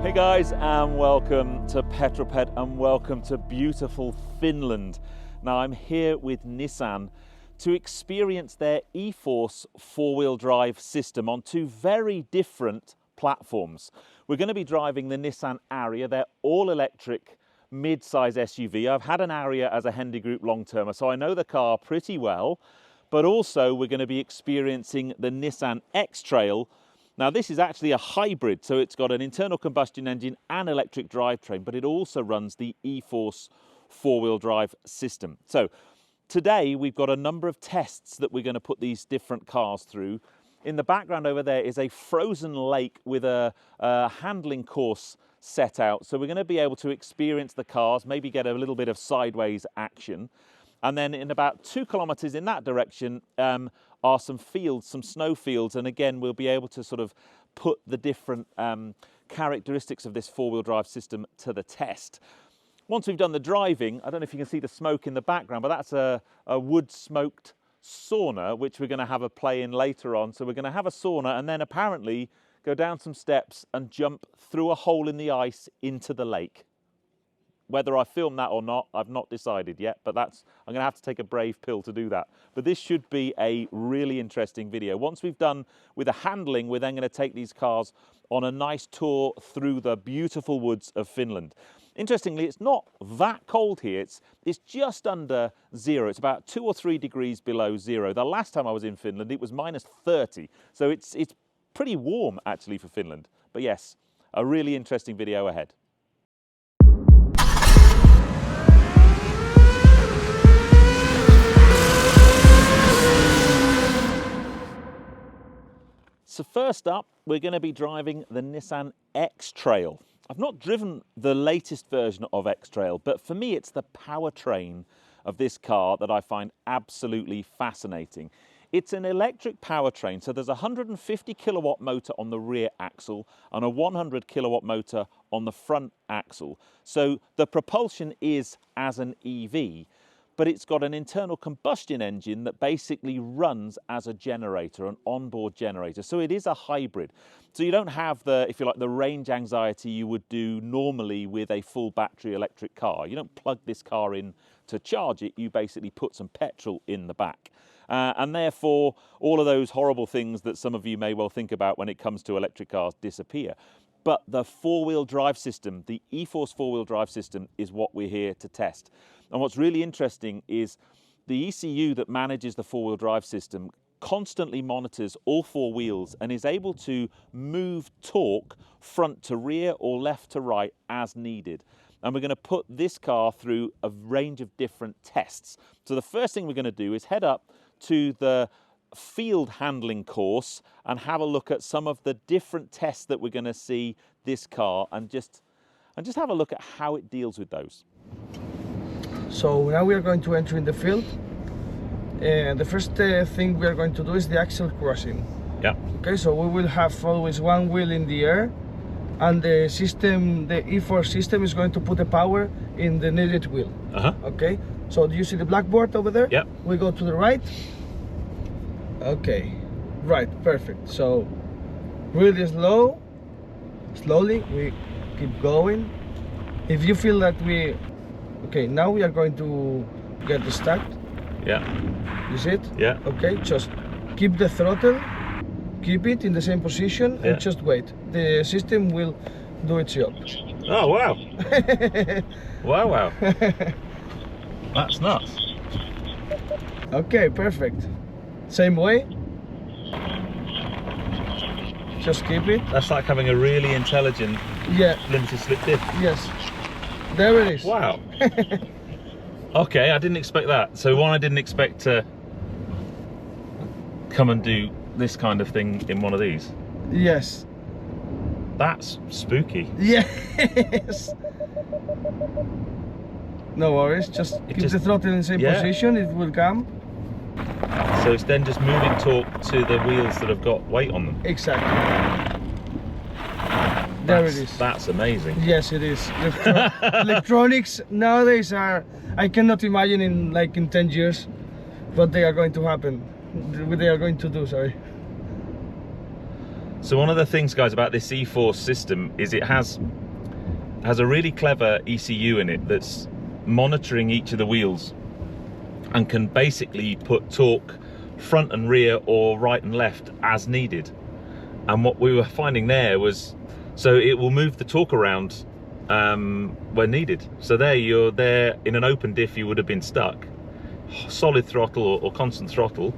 Hey guys, and welcome to Petrol Ped and welcome to beautiful Finland. Now I'm here with Nissan to experience their e4ORCE four-wheel drive system on two very different platforms. We're going to be driving the Nissan Ariya, their all-electric mid-size SUV. I've had an Ariya as a Hendy Group long-termer, so I know the car pretty well, but also we're going to be experiencing the Nissan X-Trail. Now this is actually a hybrid, so it's got an internal combustion engine and electric drivetrain, but it also runs the e4ORCE four-wheel drive system. So today we've got a number of tests that we're going to put these different cars through. In the background over there is a frozen lake with a handling course set out. So we're going to be able to experience the cars, maybe get a little bit of sideways action. And then in about 2 kilometers in that direction are some fields, some snow fields. And again, we'll be able to sort of put the different characteristics of this four-wheel drive system to the test. Once we've done the driving, I don't know if you can see the smoke in the background, but that's a wood-smoked sauna, which we're going to have a play in later on. So we're going to have a sauna and then apparently go down some steps and jump through a hole in the ice into the lake. Whether I film that or not, I've not decided yet, but I'm going to have to take a brave pill to do that. But this should be a really interesting video. Once we've done with the handling, we're then going to take these cars on a nice tour through the beautiful woods of Finland. Interestingly, it's not that cold here. It's just under zero. It's about 2 or 3 degrees below zero. The last time I was in Finland, it was minus 30. So it's pretty warm actually for Finland. But yes, a really interesting video ahead. So first up, we're going to be driving the Nissan X-Trail. I've not driven the latest version of X-Trail, but for me it's the powertrain of this car that I find absolutely fascinating. It's an electric powertrain, so there's a 150 kilowatt motor on the rear axle and a 100 kilowatt motor on the front axle. So the propulsion is as an EV, but it's got an internal combustion engine that basically runs as a generator, an onboard generator. So it is a hybrid. So you don't have the, if you like, the range anxiety you would do normally with a full battery electric car. You don't plug this car in to charge it, you basically put some petrol in the back. And therefore, all of those horrible things that some of you may well think about when it comes to electric cars disappear. But the four-wheel drive system, the e4ORCE four-wheel drive system, is what we're here to test. And what's really interesting is the ECU that manages the four-wheel drive system constantly monitors all four wheels and is able to move torque front to rear or left to right as needed. And we're going to put this car through a range of different tests. So the first thing we're going to do is head up to the field handling course and have a look at some of the different tests that we're going to see this car and just have a look at how it deals with those. So now we are going to enter in the field, and the first thing we are going to do is the axle crossing. Yeah. Okay, so we will have always one wheel in the air, and the system, the e4ORCE system, is going to put the power in the needed wheel. Okay, so do you see the blackboard over there? Yeah. We go to the right. Okay, right, perfect. So really slowly we keep going. If you feel that okay, now we are going to get the start. Yeah. You see it? Yeah. Okay, just keep the throttle, keep it in the same position, and just wait. The system will do its job. Oh wow. Wow. That's nuts. Okay, perfect. Same way. Just keep it. That's like having a really intelligent limited slip diff. Yes. There it is. Wow. Okay, I didn't expect that. So one, I didn't expect to come and do this kind of thing in one of these. Yes. That's spooky. Yes. No worries, just keep the throttle in the same position, it will come. So it's then just moving torque to the wheels that have got weight on them. Exactly. There it is. That's amazing. Yes, it is. Electronics nowadays are, I cannot imagine in 10 years what they are going to happen. What they are going to do, sorry. So one of the things, guys, about this e4ORCE system is it has a really clever ECU in it that's monitoring each of the wheels and can basically put torque front and rear or right and left as needed. And what we were finding there was, so it will move the torque around when needed. So there, you're there in an open diff, you would have been stuck. Solid throttle or constant throttle.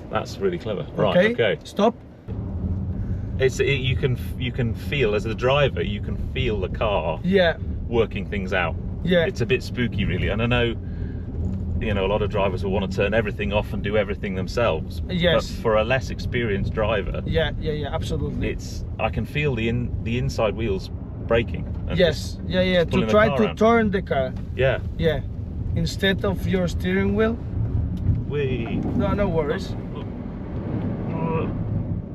That's really clever. Right, okay. Stop. You can feel, as a driver, you can feel the car working things out. Yeah. It's a bit spooky, really. And I know, you know, a lot of drivers will want to turn everything off and do everything themselves. Yes. But for a less experienced driver, yeah, absolutely. I can feel the inside wheels braking. Yes, to try to turn the car. Yeah. Yeah. Instead of your steering wheel. No worries.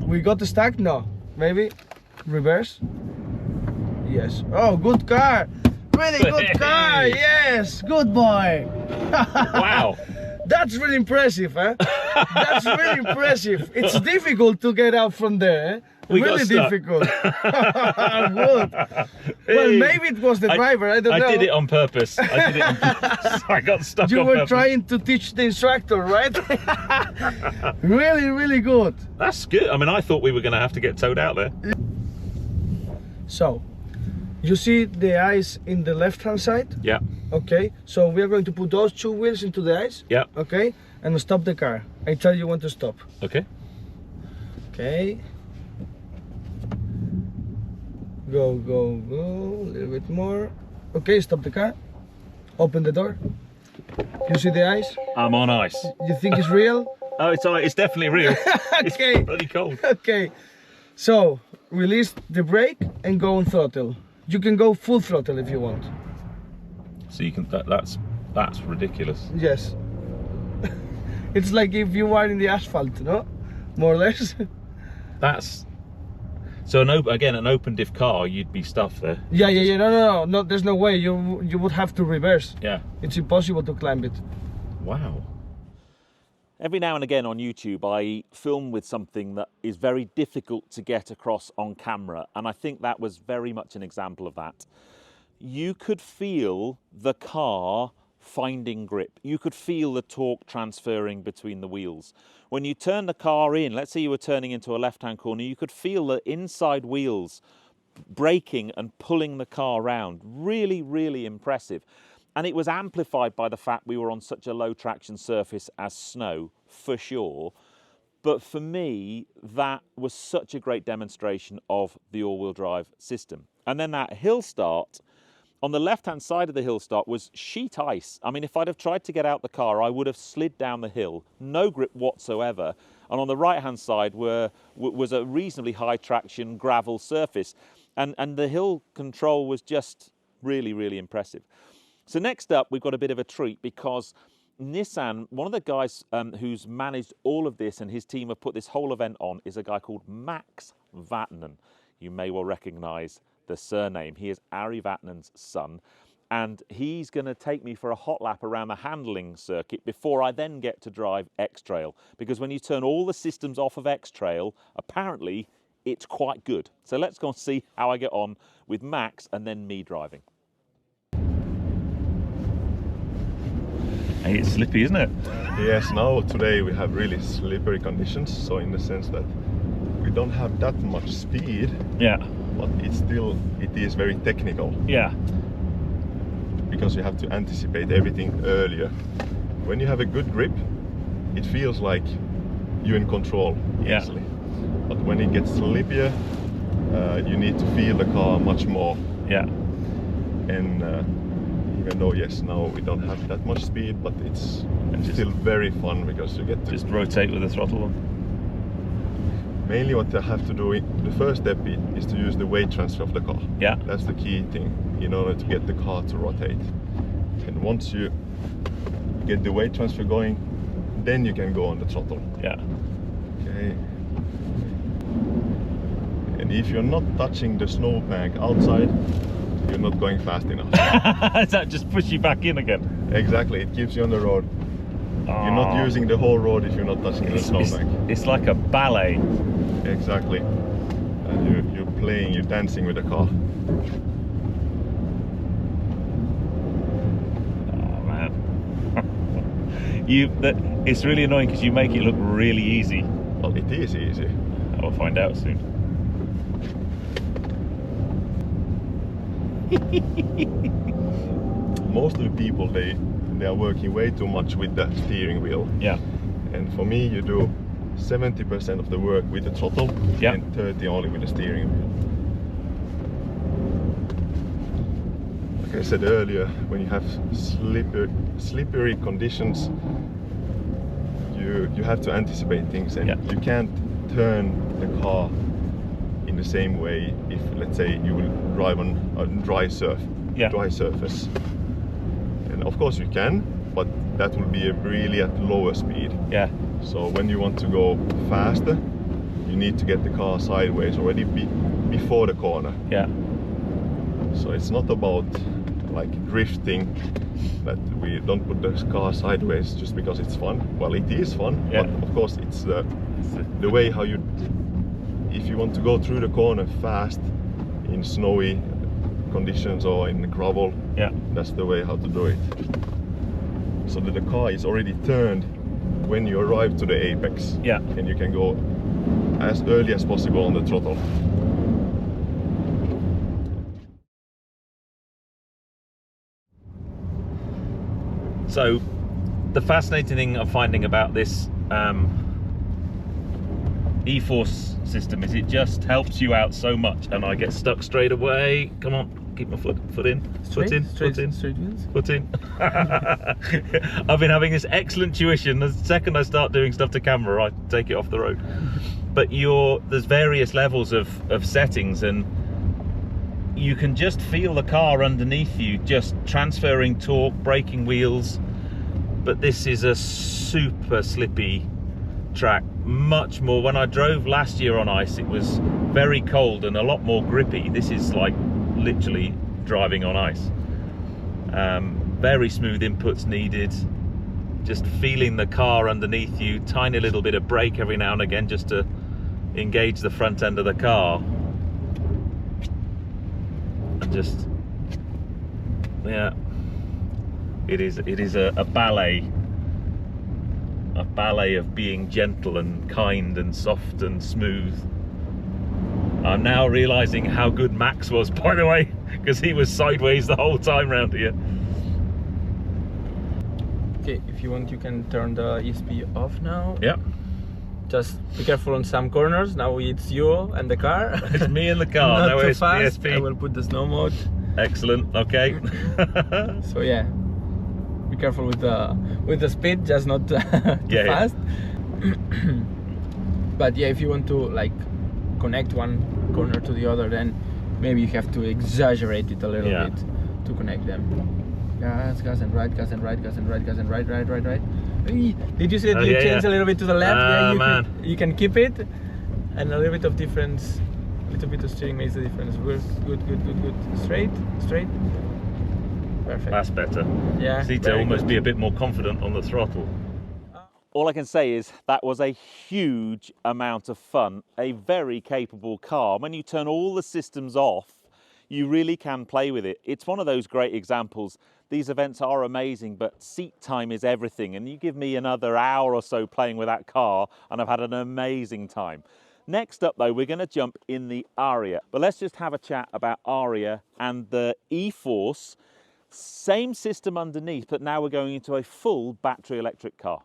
We got the stack? No. Maybe reverse. Yes. Oh, good car. Really good car. Yes. Good boy. Wow. That's really impressive, huh? That's really impressive. It's difficult to get out from there. Really difficult. Good. Well, maybe it was the driver. I don't know. I did it on purpose. I got stuck. You were trying to teach the instructor, right? Really good. That's good. I mean, I thought we were going to have to get towed out there. So, you see the ice in the left-hand side? Yeah. Okay. So we are going to put those two wheels into the ice. Yeah. Okay. And stop the car. I tell you when to stop. Okay. Okay. Go, a little bit more. Okay, stop the car. Open the door. You see the ice? I'm on ice. You think it's real? Oh, it's definitely real. Okay. It's bloody cold. Okay. So, release the brake and go on throttle. You can go full throttle if you want. So you can, that's ridiculous. Yes. It's like if you are in the asphalt, no? More or less. So an open diff car, you'd be stuffed there. Yeah. No. There's no way. You would have to reverse. Yeah. It's impossible to climb it. Wow. Every now and again on YouTube, I film with something that is very difficult to get across on camera, and I think that was very much an example of that. You could feel the car finding grip. You could feel the torque transferring between the wheels. When you turn the car in, let's say you were turning into a left-hand corner, you could feel the inside wheels braking and pulling the car around. Really impressive. And it was amplified by the fact we were on such a low traction surface as snow, for sure. But for me, that was such a great demonstration of the all-wheel drive system. And then that hill start, on the left-hand side of the hill start was sheet ice. I mean, if I'd have tried to get out the car, I would have slid down the hill, no grip whatsoever. And on the right-hand side was a reasonably high traction gravel surface. And the hill control was just really impressive. So next up, we've got a bit of a treat because Nissan, one of the guys who's managed all of this and his team have put this whole event on is a guy called Max Vatanen. You may well recognize the surname. He is Ari Vatanen's son, and he's going to take me for a hot lap around the handling circuit before I then get to drive X-Trail, because when you turn all the systems off of X-Trail, apparently it's quite good. So let's go and see how I get on with Max and then me driving. Hey, it's slippy, isn't it? Yes, now today we have really slippery conditions, so in the sense that we don't have that much speed. Yeah. But it is very technical. Yeah. Because you have to anticipate everything earlier. When you have a good grip, it feels like you're in control easily. Yeah. But when it gets slippier, you need to feel the car much more. Yeah. And even though, yes, now we don't have that much speed, but it's still very fun because you get to just rotate with the throttle on. Mainly what I have to do, the first step is to use the weight transfer of the car. Yeah. That's the key thing in order to get the car to rotate. And once you get the weight transfer going, then you can go on the throttle. Yeah. Okay. And if you're not touching the snowbank outside, you're not going fast enough. Does that just push you back in again? Exactly, it keeps you on the road. You're not using the whole road if you're not touching the snowbank. It's like a ballet. Exactly. And you're playing, you're dancing with the car. Oh man. It's really annoying because you make it look really easy. Well, it is easy. I'll find out soon. Most of the people, they are working way too much with the steering wheel. Yeah. And for me, you do 70% of the work with the throttle, Yeah. and 30 only with the steering wheel. Like I said earlier, when you have slippery conditions, you have to anticipate things, and Yeah. you can't turn the car in the same way if, let's say, you will drive on a dry surface. And of course you can, but that will be really at lower speed. Yeah. So when you want to go faster, you need to get the car sideways already before the corner. Yeah. So it's not about like drifting, that we don't put the car sideways just because it's fun. Well, it is fun, Yeah. but of course it's the way how you, if you want to go through the corner fast in snowy conditions or in gravel, Yeah. that's the way how to do it. So that the car is already turned when you arrive to the apex. Yeah. And you can go as early as possible on the throttle. So the fascinating thing I'm finding about this e4ORCE system is it just helps you out so much, and I get stuck straight away. Come on, keep my foot in. Foot in. Straight wheels. Foot in. I've been having this excellent tuition. The second I start doing stuff to camera, I take it off the road. But there's various levels of settings, and you can just feel the car underneath you just transferring torque, braking wheels. But this is a super slippy track, much more. When I drove last year on ice, it was very cold and a lot more grippy. This is like literally driving on ice. Very smooth inputs needed, just feeling the car underneath you, tiny little bit of brake every now and again just to engage the front end of the car. And just, yeah, it is a ballet of being gentle and kind and soft and smooth. I'm now realizing how good Max was, by the way, because he was sideways the whole time round here. Okay, if you want, you can turn the ESP off now. Yeah. Just be careful on some corners. Now it's you and the car. It's me in the car. Not No too fast. ESP. I will put the snow mode. Excellent. Okay. So yeah, be careful with the speed, just not too fast. But yeah, if you want to like connect one corner to the other, then maybe you have to exaggerate it a little bit to connect them. Gas and right, gas and right, gas and right, gas and right. Did you see that you change a little bit to the left? You can keep it, and a little bit of difference, a little bit of steering makes the difference. Good. Straight. Perfect. That's better. Yeah. Just need to almost be a bit more confident on the throttle. All I can say is that was a huge amount of fun, a very capable car. When you turn all the systems off, you really can play with it. It's one of those great examples. These events are amazing, but seat time is everything. And you give me another hour or so playing with that car, and I've had an amazing time. Next up though, we're gonna jump in the Ariya. But let's just have a chat about Ariya and the e4ORCE. Same system underneath, but now we're going into a full battery electric car.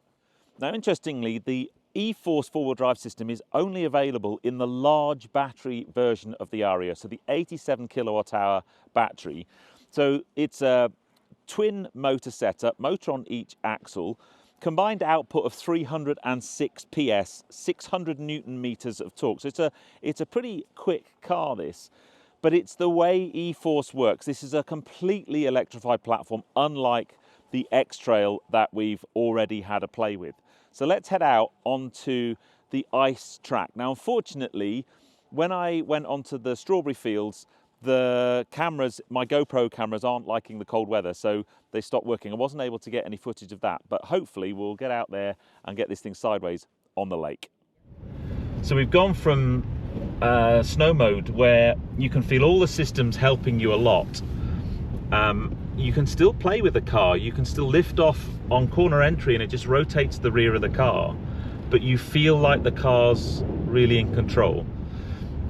Now, interestingly, the e4ORCE four-wheel drive system is only available in the large battery version of the Ariya, so the 87 kilowatt hour battery. So it's a twin motor setup, motor on each axle, combined output of 306 PS, 600 Newton meters of torque. So it's a pretty quick car, this. But it's the way e4ORCE works. This is a completely electrified platform, unlike the X-Trail that we've already had a play with. So let's head out onto the ice track. Now, unfortunately, when I went onto the strawberry fields, the cameras, my GoPro cameras, aren't liking the cold weather, so they stopped working. I wasn't able to get any footage of that, but hopefully we'll get out there and get this thing sideways on the lake. So we've gone from snow mode, where you can feel all the systems helping you a lot. You can still play with the car, you can still lift off on corner entry and it just rotates the rear of the car, but you feel like the car's really in control.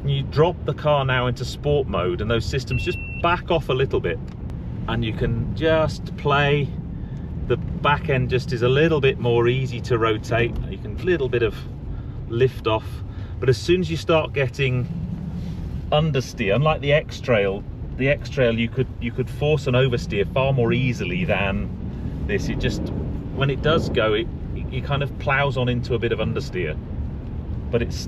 You drop the car now into sport mode and those systems just back off a little bit and you can just play. The back end just is a little bit more easy to rotate. You can little bit of lift off, but as soon as you start getting understeer, unlike the X-Trail, you could force an oversteer far more easily than this. It just, when it does go, it kind of plows on into a bit of understeer, but it's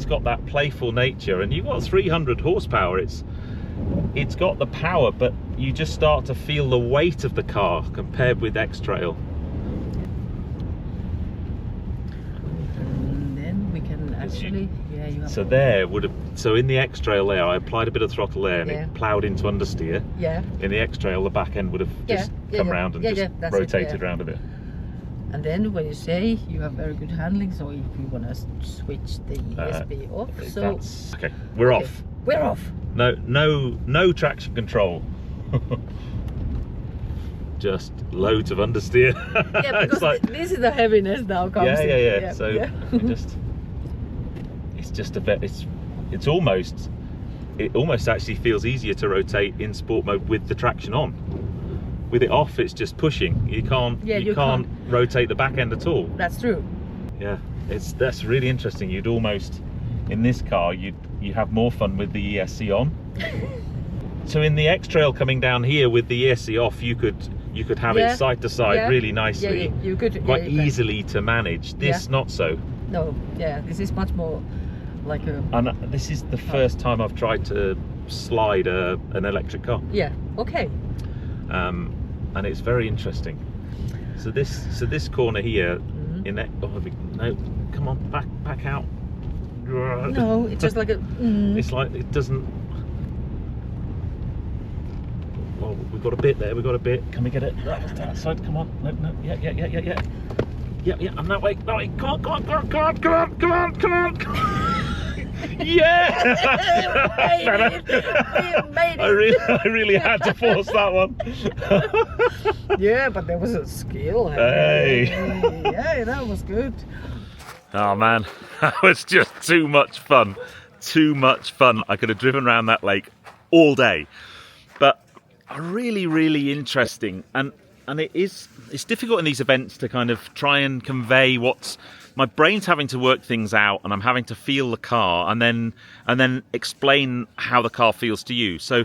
got that playful nature, and you've got 300 horsepower. It's got the power, but you just start to feel the weight of the car compared with X-Trail. And then we can actually, yeah, you have so in the X-Trail there, I applied a bit of throttle there and it ploughed into understeer. Yeah. In the X-Trail, the back end would have just come round and just rotated round a bit. And then when you say you have very good handling, so if you want to switch the ESP off, so okay, we're off. We're off. No traction control. Just loads of understeer. Yeah, because this is the heaviness now comes in. Yeah. So it's just a bit. It almost actually feels easier to rotate in sport mode with the traction on. With it off, it's just pushing. You can't rotate the back end at all. That's true. Yeah, that's really interesting. You'd almost, in this car, you have more fun with the ESC on. So in the X-Trail coming down here with the ESC off, you could have it side to side really nicely. Yeah, you could quite easily to manage. This not so. No, this is much more like a. And this is the first time I've tried to slide an electric car. Yeah. Okay. And it's very interesting. So this corner here, in that, no, come on, back out. No, it's just like a. It's like it doesn't. Well, we've got a bit there. We've got a bit. Can we get it that side? Come on. No. Yeah. I'm that way. Come on. Yeah! We made it. I really had to force that one. Yeah, but there was a skill. Hey. Yeah, that was good. Oh man, that was just too much fun. Too much fun. I could have driven around that lake all day. But really interesting. And it's difficult in these events to kind of try and convey my brain's having to work things out, and I'm having to feel the car and then explain how the car feels to you. So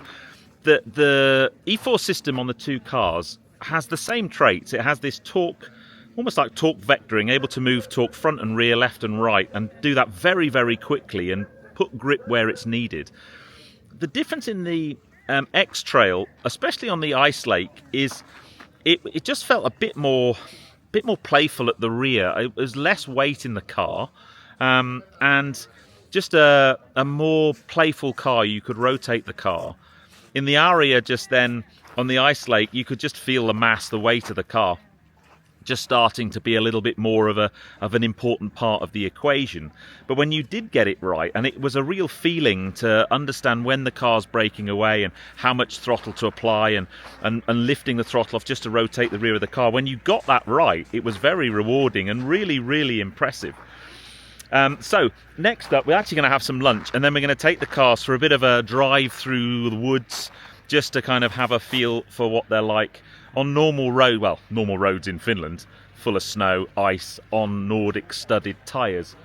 the e4ORCE system on the two cars has the same traits. It has this torque, almost like torque vectoring, able to move torque front and rear, left and right, and do that very quickly and put grip where it's needed. The difference in the X-Trail, especially on the ice lake, is it just felt a bit more playful at the rear. It was less weight in the car, and just a more playful car. You could rotate the car. In the Ariya, just then on the ice lake, you could just feel the mass, the weight of the car, just starting to be a little bit more of an important part of the equation. But when you did get it right, and it was a real feeling to understand when the car's breaking away and how much throttle to apply and lifting the throttle off just to rotate the rear of the car, when you got that right, it was very rewarding and really impressive. So next up, we're actually going to have some lunch, and then we're going to take the cars for a bit of a drive through the woods, just to kind of have a feel for what they're like on normal roads in Finland, full of snow, ice, on Nordic studded tyres.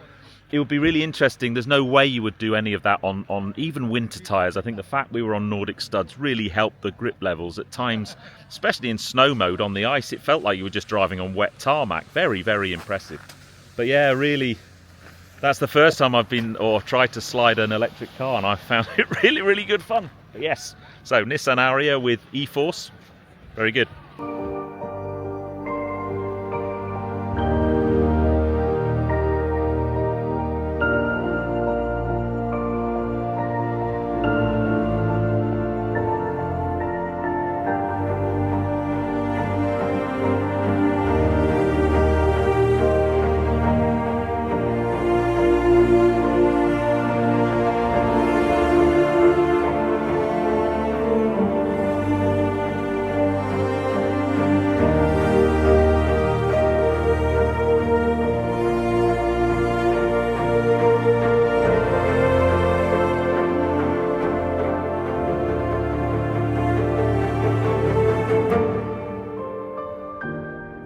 It would be really interesting. There's no way you would do any of that on even winter tyres. I think the fact we were on Nordic studs really helped the grip levels. At times, especially in snow mode on the ice, it felt like you were just driving on wet tarmac. Very impressive. But yeah, really, that's the first time I've been or tried to slide an electric car, and I found it really good fun. But yes, so Nissan Ariya with e4ORCE. Very good.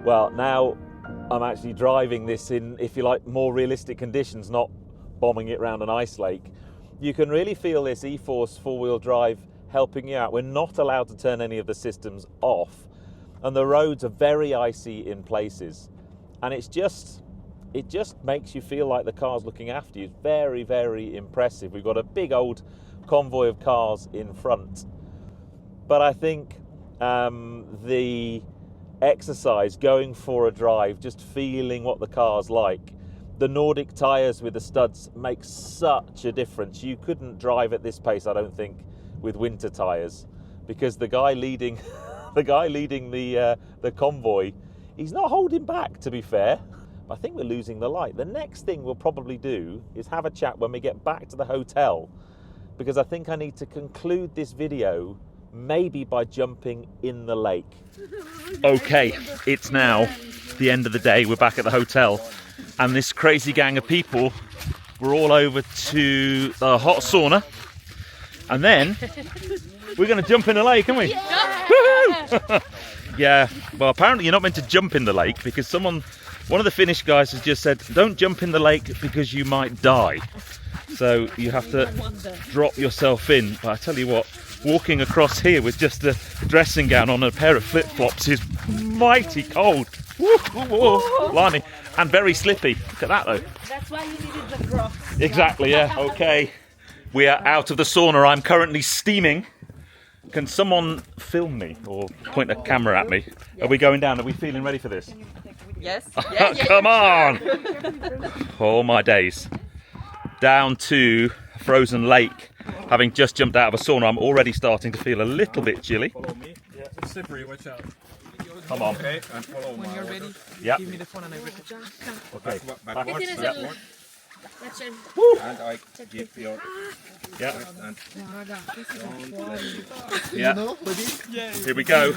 Well, now I'm actually driving this in, if you like, more realistic conditions, not bombing it around an ice lake. You can really feel this e4ORCE four-wheel drive helping you out. We're not allowed to turn any of the systems off, and the roads are very icy in places, and it just makes you feel like the car's looking after you. It's very, very impressive. We've got a big old convoy of cars in front, but I think the exercise, going for a drive, just feeling what the car's like, the Nordic tyres with the studs make such a difference. You couldn't drive at this pace, I don't think, with winter tyres, because the guy leading the convoy, he's not holding back, to be fair. I think we're losing the light. The next thing we'll probably do is have a chat when we get back to the hotel, because I think I need to conclude this video maybe by jumping in the lake. Okay, it's now the end of the day. We're back at the hotel, and this crazy gang of people, we're all over to the hot sauna, and then we're going to jump in the lake, aren't we? Yeah! Yeah, well, apparently you're not meant to jump in the lake, because one of the Finnish guys has just said, don't jump in the lake because you might die. So you have to drop yourself in. But I tell you what, walking across here with just a dressing gown on and a pair of flip-flops is mighty cold. Blimey. And very slippy. Look at that though. That's why you needed the Crocs. Exactly, yeah. Okay. We are out of the sauna. I'm currently steaming. Can someone film me or point a camera at me? Are we going down? Are we feeling ready for this? Yes. Come on! Oh my days. Down to frozen lake. Having just jumped out of a sauna, I'm already starting to feel a little bit chilly. Follow me. Yeah, it's slippery, watch out. Come on. Okay, and follow When you're ready, Yeah. give me the phone and I will. Okay. Backwards, It is backwards. Woo. And I give your Yeah. and Yeah. Here we go.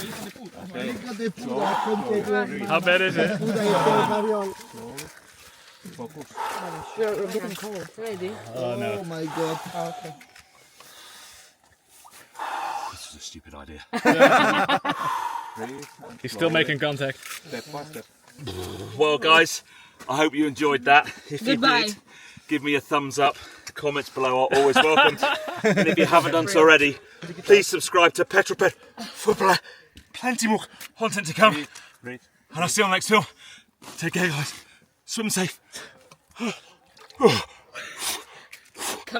How bad is it? You're getting cold. Ready? Oh my god. Okay. This is a stupid idea. He's still making contact. step by step. Well, guys, I hope you enjoyed that. If Goodbye. you did, give me a thumbs up. Comments below are always welcomed. And if you haven't done so already, please subscribe to Petrol Ped for plenty more content to come. And I'll see you on the next film. Take care, guys. Swim safe. Che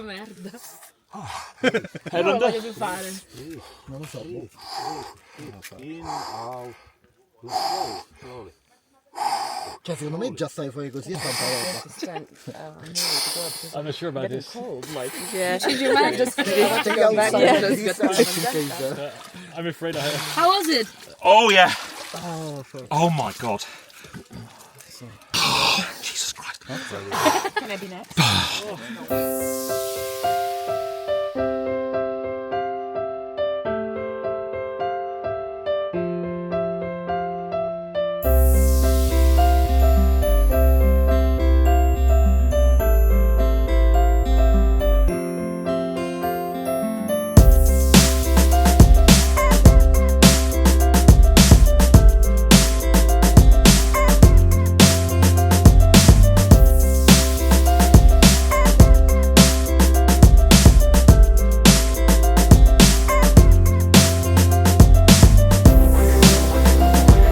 merda. Head under. Voglio più fare. Cioè, secondo me già stai fuori così è tanta roba. I'm not sure about this. Yeah, should you mind just go back? Yeah. I'm afraid I have. How was it? Oh, yeah. Oh, my God. Jesus Christ. Can I be next?